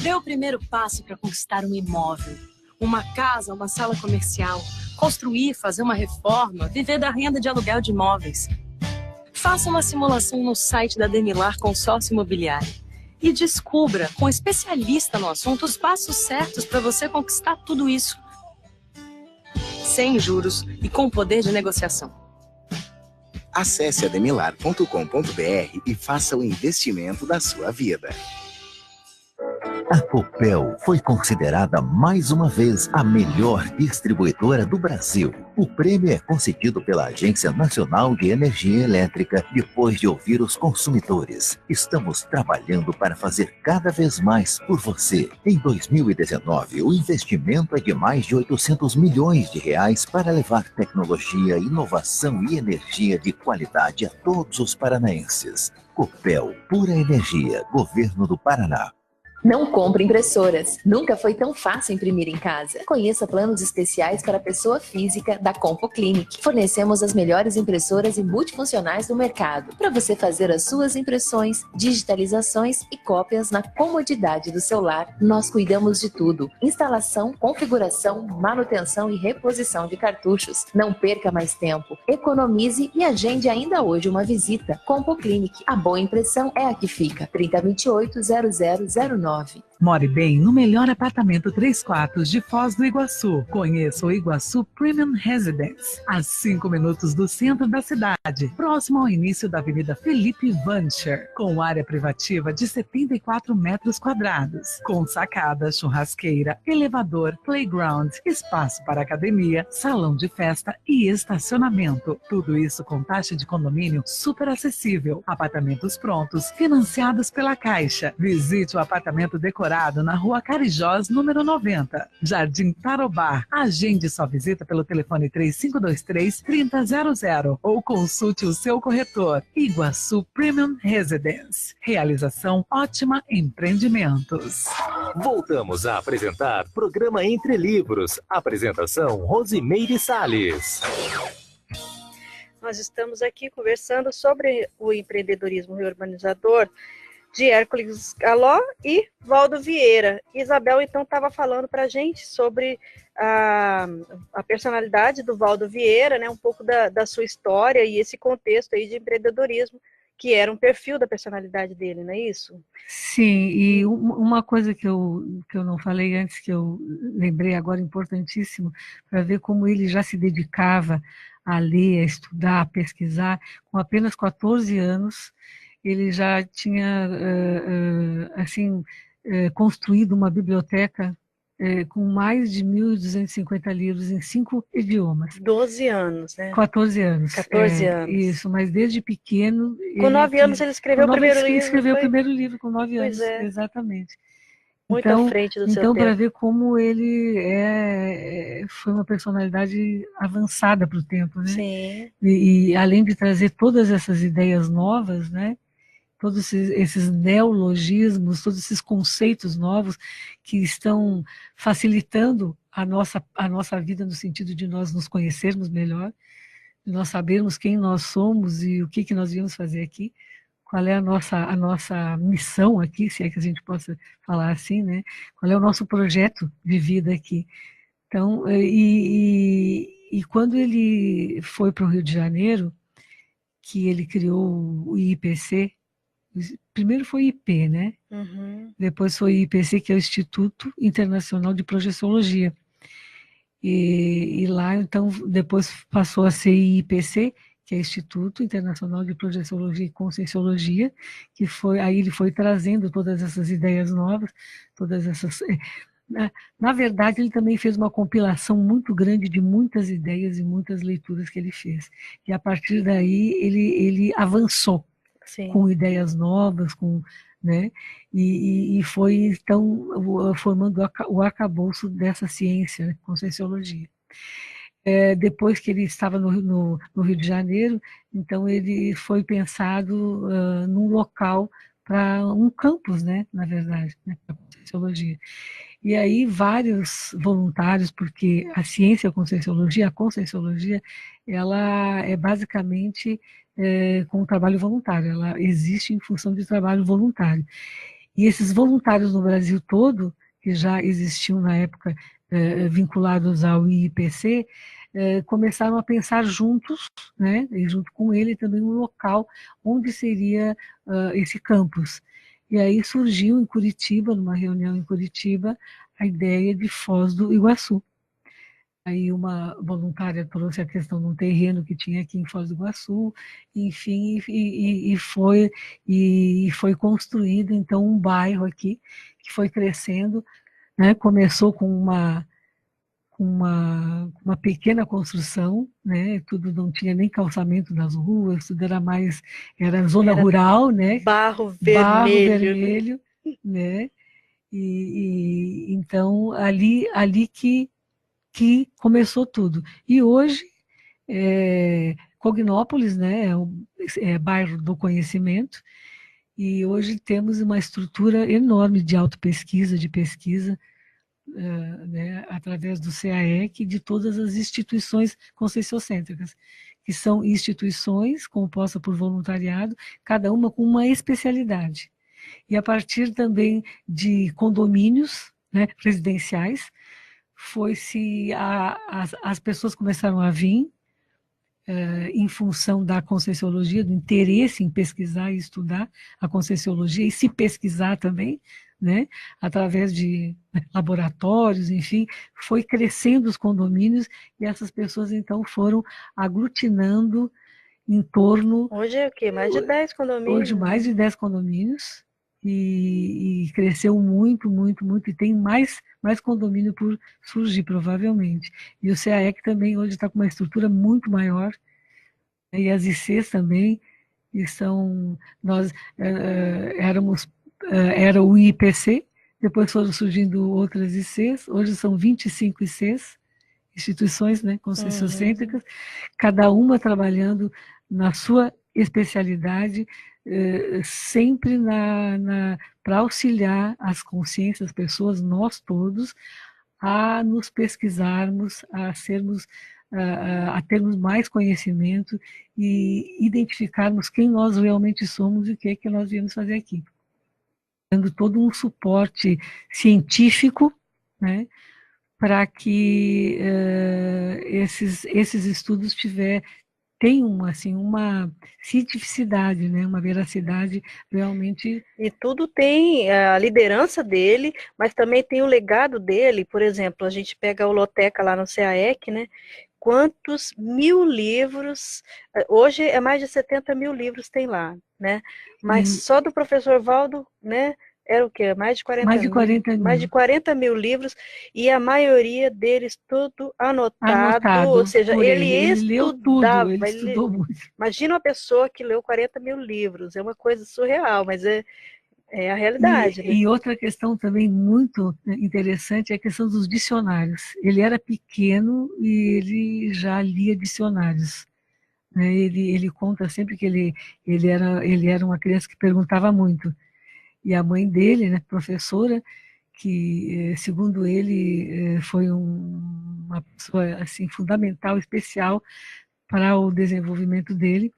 Dê o primeiro passo para conquistar um imóvel, uma casa, uma sala comercial. construir, fazer uma reforma, viver da renda de aluguel de imóveis. Faça uma simulação no site da Demilar Consórcio Imobiliário e descubra, com um especialista no assunto, os passos certos para você conquistar tudo isso. Sem juros e com poder de negociação. Acesse ademilar.com.br e faça o investimento da sua vida. A Copel foi considerada mais uma vez a melhor distribuidora do Brasil. O prêmio é concedido pela Agência Nacional de Energia Elétrica depois de ouvir os consumidores. Estamos trabalhando para fazer cada vez mais por você. Em 2019, o investimento é de mais de 800 milhões de reais para levar tecnologia, inovação e energia de qualidade a todos os paranaenses. Copel, pura energia, Governo do Paraná. Não compre impressoras. Nunca foi tão fácil imprimir em casa. Conheça planos especiais para pessoa física da Compo Clinic. Fornecemos as melhores impressoras e multifuncionais do mercado para você fazer as suas impressões, digitalizações e cópias na comodidade do seu lar. Nós cuidamos de tudo: instalação, configuração, manutenção e reposição de cartuchos. Não perca mais tempo. Economize e agende ainda hoje uma visita. Compo Clinic. A boa impressão é a que fica. 3028-0009. More bem no melhor apartamento 3 quartos de Foz do Iguaçu. Conheça o Iguaçu Premium Residence, a 5 minutos do centro da cidade, próximo ao início da Avenida Felipe Vancher, com área privativa de 74 metros quadrados, com sacada, churrasqueira, elevador, playground, espaço para academia, salão de festa e estacionamento. Tudo isso com taxa de condomínio super acessível. Apartamentos prontos, financiados pela Caixa. Visite o apartamento decorado na Rua Carijós, número 90, Jardim Tarobá. Agende sua visita pelo telefone 3523-3000 ou consulte o seu corretor. Iguaçu Premium Residence. Realização Ótima Empreendimentos. Voltamos a apresentar programa Entre Livros. Apresentação Rosimeire Salles. Nós estamos aqui conversando sobre o empreendedorismo reurbanizador de Hércules Galó e Valdo Vieira. Isabel, então, estava falando para a gente sobre a personalidade do Valdo Vieira, né, um pouco da sua história e esse contexto aí de empreendedorismo, que era um perfil da personalidade dele, não é isso? Sim, e uma coisa que eu não falei antes, que eu lembrei agora, importantíssimo, para ver como ele já se dedicava a ler, a estudar, a pesquisar, com apenas 14 anos, ele já tinha construído uma biblioteca com mais de 1.250 livros em 5 idiomas. 12 anos, né? 14 anos. 14 anos. Isso, mas desde pequeno... Com 9 anos ele escreveu o primeiro livro. Ele escreveu o primeiro livro com 9 anos, exatamente. Muito à frente do seu tempo. Então, para ver como ele foi uma personalidade avançada para o tempo, né? Sim. E além de trazer todas essas ideias novas, né? Todos esses neologismos, todos esses conceitos novos que estão facilitando a nossa vida no sentido de nós nos conhecermos melhor, de nós sabermos quem nós somos e o que nós viemos fazer aqui, qual é a nossa missão aqui, se é que a gente possa falar assim, né? Qual é o nosso projeto de vida aqui. Então, e quando ele foi para o Rio de Janeiro, que ele criou o IPC, primeiro foi IP, né? Uhum. Depois foi IPC, que é o Instituto Internacional de Projeciologia. E lá, então, depois passou a ser IPC, que é Instituto Internacional de Projeciologia e Conscienciologia, que aí ele foi trazendo todas essas ideias novas, todas essas... Na verdade, ele também fez uma compilação muito grande de muitas ideias e muitas leituras que ele fez. E a partir daí, ele avançou. Sim. Com ideias novas, né? E foi, então, formando o arcabouço dessa ciência, né? Conscienciologia. Depois que ele estava no Rio de Janeiro, então ele foi pensado num local para um campus, né? Na verdade, né? Para a Conscienciologia. E aí vários voluntários, porque a ciência, a Conscienciologia, ela é basicamente com o trabalho voluntário, ela existe em função de trabalho voluntário. E esses voluntários no Brasil todo, que já existiam na época vinculados ao IPC, começaram a pensar juntos, né, e junto com ele também um local onde seria esse campus. E aí surgiu em Curitiba, numa reunião em Curitiba, a ideia de Foz do Iguaçu. Aí uma voluntária trouxe a questão de um terreno que tinha aqui em Foz do Iguaçu, enfim, e foi construído então um bairro aqui que foi crescendo, né? Começou com uma pequena construção, né? Tudo não tinha nem calçamento nas ruas, tudo era zona rural, né? Barro Barro vermelho, né? Então ali que começou tudo. E hoje, Cognópolis, né, é bairro do conhecimento, e hoje temos uma estrutura enorme de autopesquisa, de pesquisa, né, através do CAEC e de todas as instituições conscienciocêntricas, que são instituições compostas por voluntariado, cada uma com uma especialidade. E a partir também de condomínios, né, residenciais, as pessoas começaram a vir em função da conscienciologia, do interesse em pesquisar e estudar a conscienciologia e se pesquisar também, né, através de laboratórios, enfim, foi crescendo os condomínios e essas pessoas então foram aglutinando em torno... Hoje é o quê? Mais de 10 condomínios? Hoje mais de 10 condomínios e cresceu muito, muito, muito, e tem mais condomínio por surgir, provavelmente. E o CAEC também hoje está com uma estrutura muito maior, e as ICs também, e nós era o IPC, depois foram surgindo outras ICs, hoje são 25 ICs, instituições, né, conscienciocêntricas, cada uma trabalhando na sua especialidade, sempre para auxiliar as consciências, as pessoas, nós todos, a nos pesquisarmos, a termos mais conhecimento e identificarmos quem nós realmente somos e o que é que nós viemos fazer aqui. Dando todo um suporte científico, né, para que esses estudos tenham assim, uma cientificidade, né, uma veracidade realmente... E tudo tem a liderança dele, mas também tem o legado dele. Por exemplo, a gente pega a holoteca lá no CAEC, né? Quantos mil livros, hoje é mais de 70 mil livros tem lá, né? Mas só do professor Valdo, né? Era o quê? Mais de 40 mil. Mais de 40 mil livros, e a maioria deles tudo anotado, ou seja, ele estudava. Ele estudou muito. Imagina uma pessoa que leu 40 mil livros, é uma coisa surreal, mas é a realidade. E outra questão também muito interessante é a questão dos dicionários. Ele era pequeno e ele já lia dicionários. Ele conta sempre que ele era uma criança que perguntava muito. E a mãe dele, né, professora, que, segundo ele, foi uma pessoa assim, fundamental, especial para o desenvolvimento dele.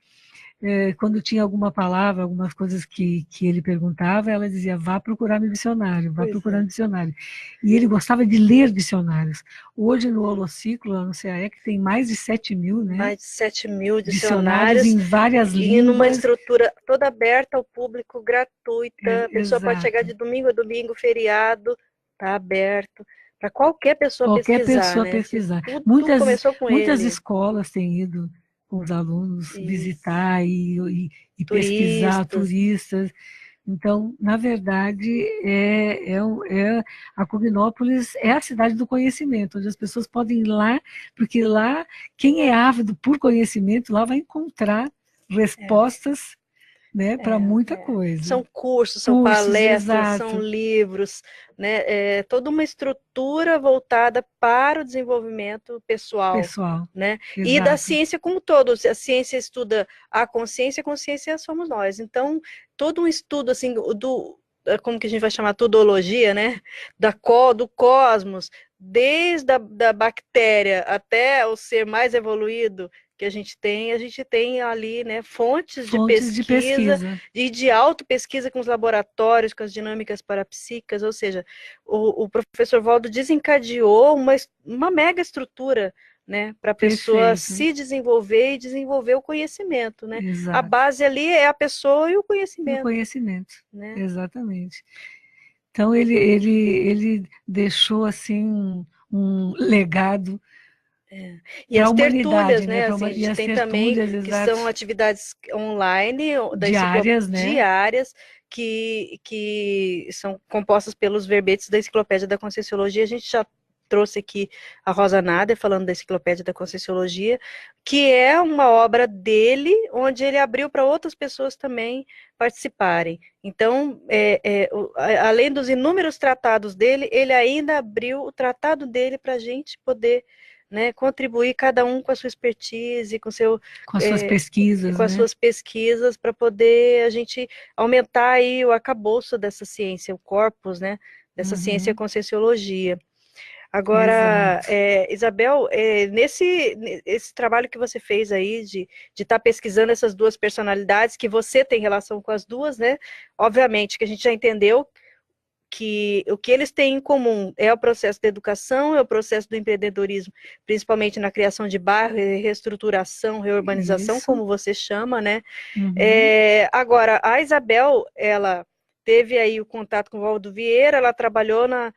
Quando tinha alguma palavra, algumas coisas que ele perguntava, ela dizia, vá procurar no dicionário, vá procurar no dicionário. E ele gostava de ler dicionários. Hoje, no Holociclo, no CAEC, tem mais de 7 mil, né? Mais de 7 mil dicionários em várias línguas. E numa estrutura toda aberta ao público, gratuita. A pessoa pode chegar de domingo a domingo, feriado, está aberto. Para qualquer pessoa pesquisar. Tudo começou com muitas ele. Escolas têm ido com os alunos visitar e pesquisar, turistas. Então, na verdade, a Cognópolis é a cidade do conhecimento, onde as pessoas podem ir lá, porque lá, quem é ávido por conhecimento, lá vai encontrar respostas, né, para muita coisa. São cursos, são palestras, são livros, né, toda uma estrutura voltada para o desenvolvimento pessoal. Né, e da ciência como todo. A ciência estuda a consciência somos nós. Então, todo um estudo assim, como que a gente vai chamar, tudologia, né, do cosmos, desde a bactéria até o ser mais evoluído que a gente tem ali, né, fontes de pesquisa e de auto-pesquisa com os laboratórios, com as dinâmicas parapsíquicas, ou seja, o professor Valdo desencadeou uma mega estrutura né, para a pessoa Perfeito. se desenvolver e desenvolver o conhecimento, né? A Exato. base ali é a pessoa e o O conhecimento, conhecimento, né? exatamente. Então ele deixou assim um legado E para a as humanidade, tertúlias, né? né? Assim, a E gente as tem também tertúlias, que são exato, atividades online diárias, né? diárias que são compostas pelos verbetes da Enciclopédia da Conscienciologia. A gente já trouxe aqui a Rosa Nader falando da Enciclopédia da Conscienciologia, que é uma obra dele, onde ele abriu para outras pessoas também participarem. Então, além dos inúmeros tratados dele, ele ainda abriu o tratado dele para a gente poder, né, contribuir cada um com a sua expertise, com as suas pesquisas, com as né? suas pesquisas, para poder a gente aumentar aí o arcabouço dessa ciência, o corpus, né, dessa ciência Conscienciologia. Agora, Isabel, esse trabalho que você fez aí de estar pesquisando essas duas personalidades, que você tem relação com as duas, né? Obviamente que a gente já entendeu que o que eles têm em comum é o processo da educação, é o processo do empreendedorismo, principalmente na criação de bairro, reestruturação, reurbanização, Isso. como você chama, né? Agora, a Isabel, ela teve aí o contato com o Valdo Vieira, ela trabalhou na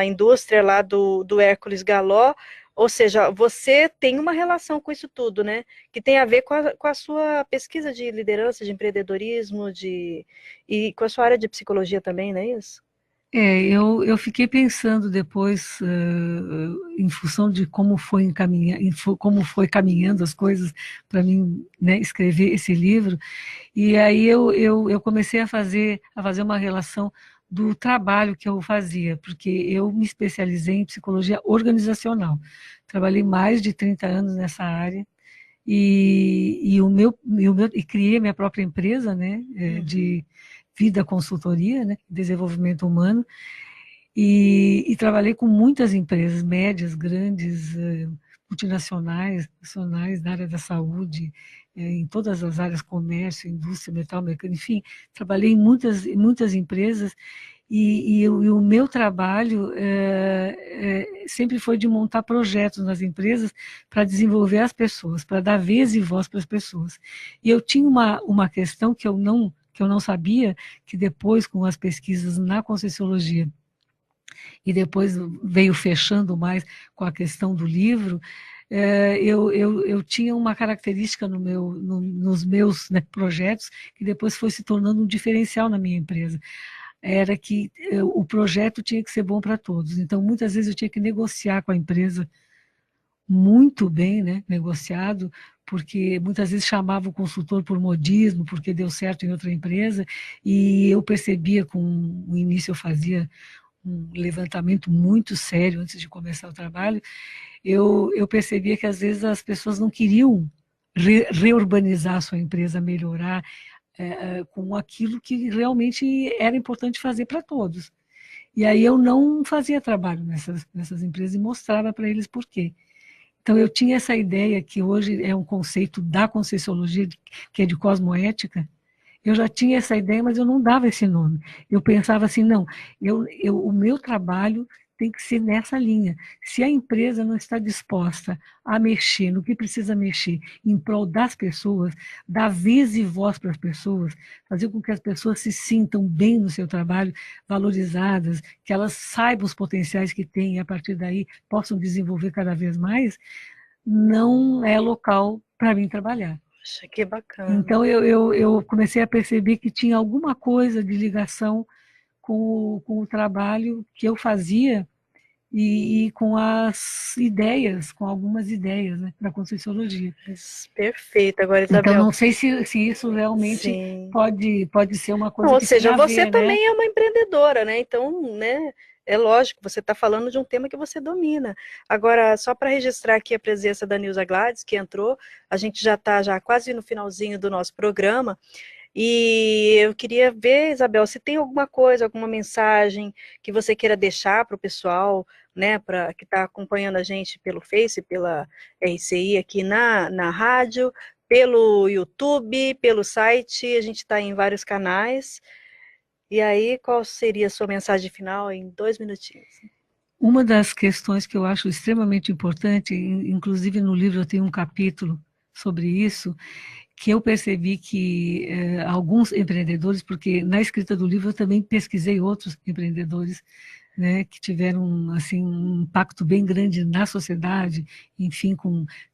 indústria lá do Hércules Galó, ou seja, você tem uma relação com isso tudo, né? Que tem a ver com a sua pesquisa de liderança, de empreendedorismo, e com a sua área de psicologia também, não é isso? Eu fiquei pensando depois, em função de como foi caminhando as coisas para mim, né, escrever esse livro, e aí eu comecei a fazer uma relação do trabalho que eu fazia, porque eu me especializei em psicologia organizacional. Trabalhei mais de 30 anos nessa área, e criei minha própria empresa, né, de vida consultoria, né, desenvolvimento humano, e trabalhei com muitas empresas, médias, grandes, multinacionais, nacionais, na área da saúde, em todas as áreas, comércio, indústria, metal, mecânica, enfim, trabalhei em muitas empresas, e o meu trabalho sempre foi de montar projetos nas empresas para desenvolver as pessoas, para dar vez e voz para as pessoas. E eu tinha uma questão que eu não sabia, que depois, com as pesquisas na Conscienciologia, e depois veio fechando mais com a questão do livro, eu tinha uma característica nos meus, né, projetos, que depois foi se tornando um diferencial na minha empresa. Era que o projeto tinha que ser bom para todos. Então, muitas vezes eu tinha que negociar com a empresa muito bem, né, negociado, porque muitas vezes chamava o consultor por modismo, porque deu certo em outra empresa, e eu percebia, com o início eu fazia um levantamento muito sério antes de começar o trabalho, eu percebia que às vezes as pessoas não queriam reurbanizar a sua empresa, melhorar, com aquilo que realmente era importante fazer para todos. E aí eu não fazia trabalho nessas empresas e mostrava para eles por quê. Então eu tinha essa ideia, que hoje é um conceito da Conscienciologia, que é de cosmoética. Eu já tinha essa ideia, mas eu não dava esse nome. Eu pensava assim, não, o meu trabalho tem que ser nessa linha. Se a empresa não está disposta a mexer no que precisa mexer em prol das pessoas, dar vez e voz para as pessoas, fazer com que as pessoas se sintam bem no seu trabalho, valorizadas, que elas saibam os potenciais que têm e a partir daí possam desenvolver cada vez mais, não é local para mim trabalhar. Poxa, que bacana. Então eu comecei a perceber que tinha alguma coisa de ligação com o trabalho que eu fazia e com as ideias, com algumas ideias, né, da Conscienciologia. Perfeito. Agora, Isabel. Então não sei se isso realmente pode ser uma coisa Ou que seja, tem a você ver, também né? é uma empreendedora, né? Então, né? É lógico, você está falando de um tema que você domina. Agora, só para registrar aqui a presença da Nilza Gladys, que entrou, a gente já está quase no finalzinho do nosso programa, e eu queria ver, Isabel, se tem alguma coisa, alguma mensagem que você queira deixar para o pessoal, né, que está acompanhando a gente pelo Face, pela RCI aqui na rádio, pelo YouTube, pelo site, a gente está em vários canais. E aí, qual seria a sua mensagem final em 2 minutinhos? Uma das questões que eu acho extremamente importante, inclusive no livro eu tenho um capítulo sobre isso, que eu percebi que alguns empreendedores, porque na escrita do livro eu também pesquisei outros empreendedores, né, que tiveram assim, um impacto bem grande na sociedade, enfim,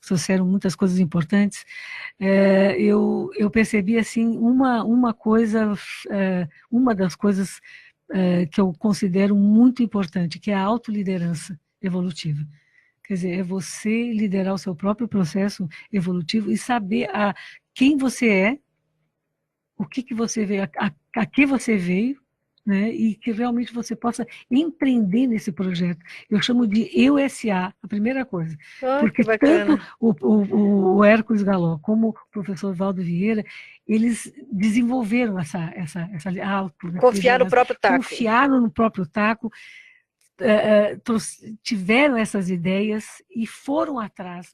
trouxeram muitas coisas importantes. Eu percebi assim, uma das coisas que eu considero muito importante, que é a autoliderança evolutiva. Quer dizer, é você liderar o seu próprio processo evolutivo e saber quem você é, o que você veio, a que você veio, né, e que realmente você possa empreender nesse projeto. Eu chamo de EUSA, a primeira coisa. Porque tanto o Hércules Galó como o professor Valdo Vieira, eles desenvolveram essa confiar no próprio taco. Confiaram no próprio taco, tiveram essas ideias e foram atrás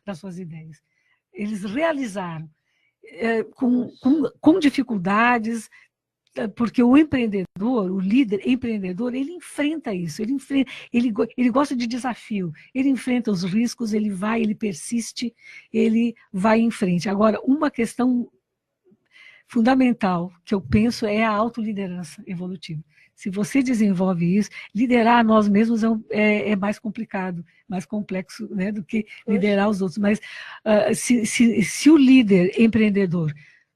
das suas ideias. Eles realizaram com dificuldades, porque o empreendedor, o líder empreendedor, ele enfrenta isso, ele gosta de desafio, ele enfrenta os riscos, ele persiste, ele vai em frente. Agora, uma questão fundamental que eu penso é a autoliderança evolutiva. Se você desenvolve isso, liderar nós mesmos é mais complicado, mais complexo, né, do que liderar os outros. Mas se o líder empreendedor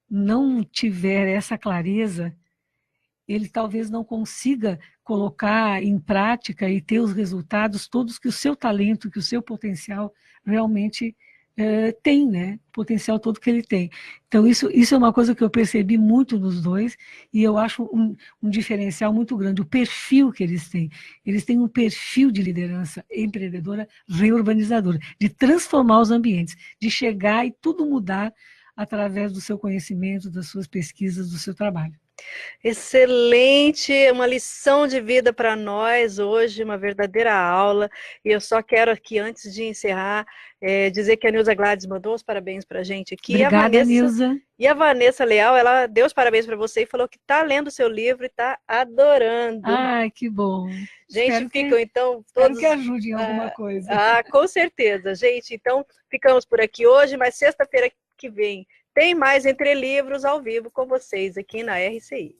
não tiver essa clareza, ele talvez não consiga colocar em prática e ter os resultados todos que o seu talento, que o seu potencial realmente tem, né? O potencial todo que ele tem. Então, isso é uma coisa que eu percebi muito nos dois, e eu acho um diferencial muito grande, o perfil que eles têm. Eles têm um perfil de liderança empreendedora, reurbanizadora, de transformar os ambientes, de chegar e tudo mudar através do seu conhecimento, das suas pesquisas, do seu trabalho. Excelente, uma lição de vida para nós hoje, uma verdadeira aula. E eu só quero aqui, antes de encerrar, dizer que a Nilza Gladys mandou os parabéns para a gente aqui. Obrigada, Nilza. E a Vanessa Leal, ela deu os parabéns para você e falou que está lendo o seu livro e está adorando. Ai, que bom. Gente, ficam então todos... Espero que ajude em alguma coisa. Com certeza, gente. Então, ficamos por aqui hoje, mas sexta-feira que vem tem mais Entre Livros ao vivo com vocês aqui na RCI.